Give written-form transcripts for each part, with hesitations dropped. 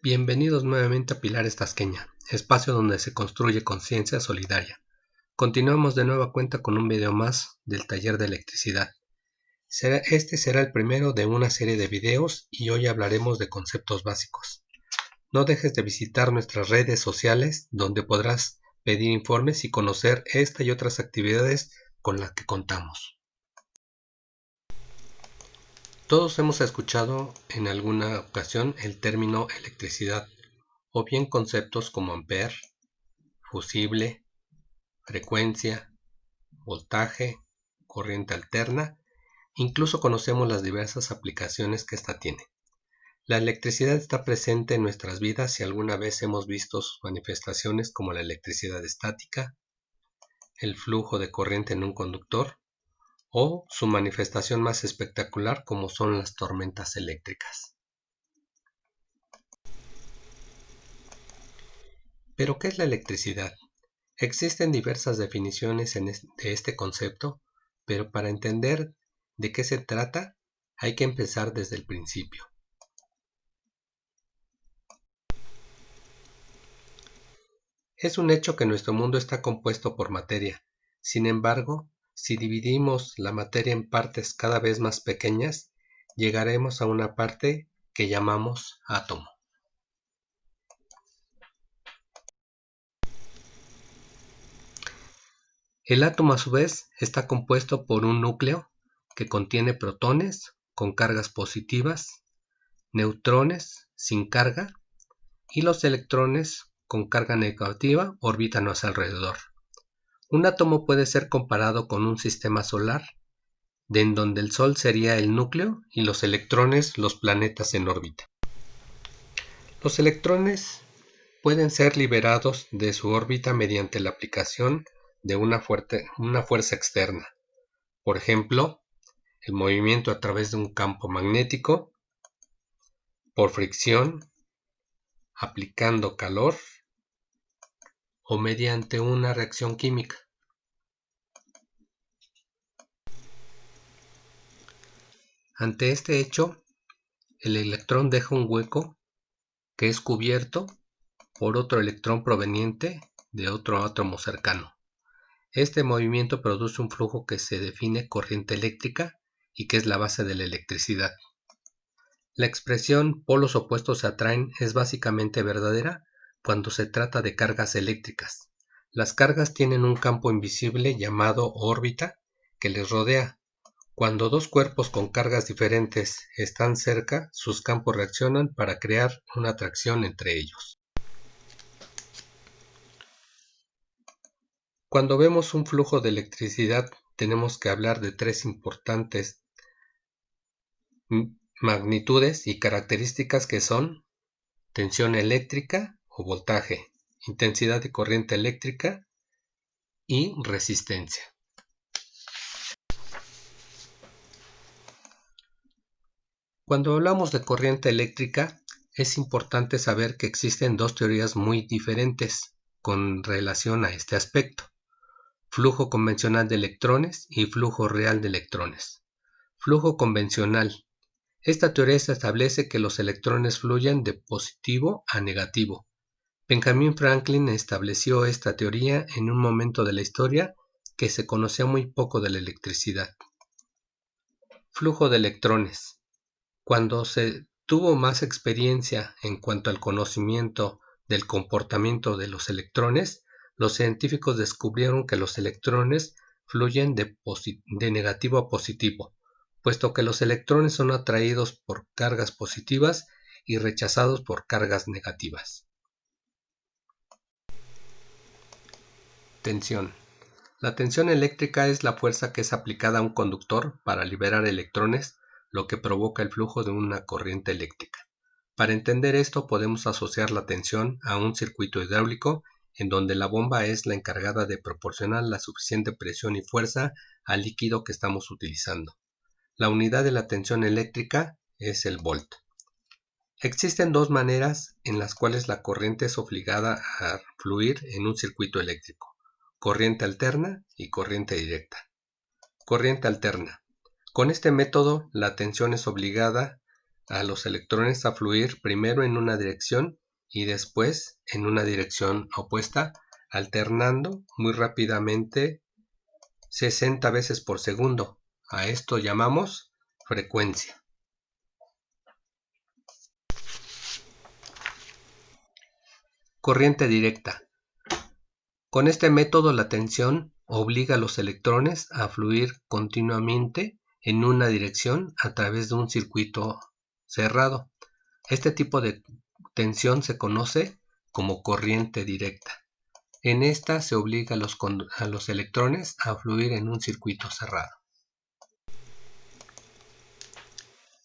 Bienvenidos nuevamente a Pilares Tasqueña, espacio donde se construye conciencia solidaria. Continuamos de nueva cuenta con un video más del taller de electricidad. Este será el primero de una serie de videos y hoy hablaremos de conceptos básicos. No dejes de visitar nuestras redes sociales donde podrás pedir informes y conocer esta y otras actividades con las que contamos. Todos hemos escuchado en alguna ocasión el término electricidad, o bien conceptos como ampere, fusible, frecuencia, voltaje, corriente alterna. Incluso conocemos las diversas aplicaciones que ésta tiene. La electricidad está presente en nuestras vidas y alguna vez hemos visto sus manifestaciones como la electricidad estática, el flujo de corriente en un conductor o su manifestación más espectacular como son las tormentas eléctricas. ¿Pero qué es la electricidad? Existen diversas definiciones de este concepto, pero para entender de qué se trata hay que empezar desde el principio. Es un hecho que nuestro mundo está compuesto por materia. Sin embargo, si dividimos la materia en partes cada vez más pequeñas, llegaremos a una parte que llamamos átomo. El átomo a su vez está compuesto por un núcleo que contiene protones con cargas positivas, neutrones sin carga y los electrones con carga negativa orbitan a su alrededor. Un átomo puede ser comparado con un sistema solar, en donde el Sol sería el núcleo y los electrones los planetas en órbita. Los electrones pueden ser liberados de su órbita mediante la aplicación de una fuerza externa. Por ejemplo, el movimiento a través de un campo magnético, por fricción, aplicando calor o mediante una reacción química. Ante este hecho, el electrón deja un hueco que es cubierto por otro electrón proveniente de otro átomo cercano. Este movimiento produce un flujo que se define corriente eléctrica y que es la base de la electricidad. La expresión polos opuestos se atraen es básicamente verdadera cuando se trata de cargas eléctricas. Las cargas tienen un campo invisible llamado órbita que les rodea. Cuando dos cuerpos con cargas diferentes están cerca, sus campos reaccionan para crear una atracción entre ellos. Cuando vemos un flujo de electricidad, tenemos que hablar de tres importantes magnitudes y características que son tensión eléctrica o voltaje, intensidad de corriente eléctrica y resistencia. Cuando hablamos de corriente eléctrica, es importante saber que existen dos teorías muy diferentes con relación a este aspecto: flujo convencional de electrones y flujo real de electrones. Flujo convencional. Esta teoría establece que los electrones fluyen de positivo a negativo. Benjamin Franklin estableció esta teoría en un momento de la historia que se conocía muy poco de la electricidad. Flujo de electrones. Cuando se tuvo más experiencia en cuanto al conocimiento del comportamiento de los electrones, los científicos descubrieron que los electrones fluyen de negativo a positivo, puesto que los electrones son atraídos por cargas positivas y rechazados por cargas negativas. Tensión. La tensión eléctrica es la fuerza que es aplicada a un conductor para liberar electrones, lo que provoca el flujo de una corriente eléctrica. Para entender esto podemos asociar la tensión a un circuito hidráulico en donde la bomba es la encargada de proporcionar la suficiente presión y fuerza al líquido que estamos utilizando. La unidad de la tensión eléctrica es el volt. Existen dos maneras en las cuales la corriente es obligada a fluir en un circuito eléctrico: corriente alterna y corriente directa. Corriente alterna. Con este método, la tensión es obligada a los electrones a fluir primero en una dirección y después en una dirección opuesta, alternando muy rápidamente 60 veces por segundo. A esto llamamos frecuencia. Corriente directa. Con este método la tensión obliga a los electrones a fluir continuamente en una dirección a través de un circuito cerrado. Este tipo de tensión se conoce como corriente directa. En esta se obliga a los electrones a fluir en un circuito cerrado.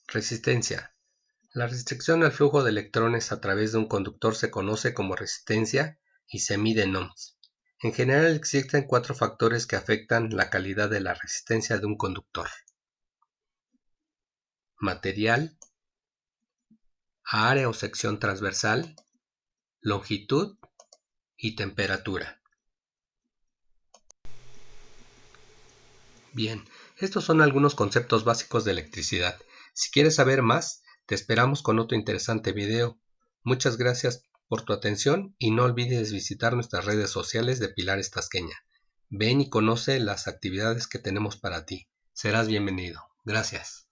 Resistencia. La restricción al flujo de electrones a través de un conductor se conoce como resistencia y se mide en ohms. En general existen 4 factores que afectan la calidad de la resistencia de un conductor: material, área o sección transversal, longitud y temperatura. Bien, estos son algunos conceptos básicos de electricidad. Si quieres saber más, te esperamos con otro interesante video. Muchas gracias por tu atención y no olvides visitar nuestras redes sociales de Pilares Tasqueña. Ven y conoce las actividades que tenemos para ti. Serás bienvenido. Gracias.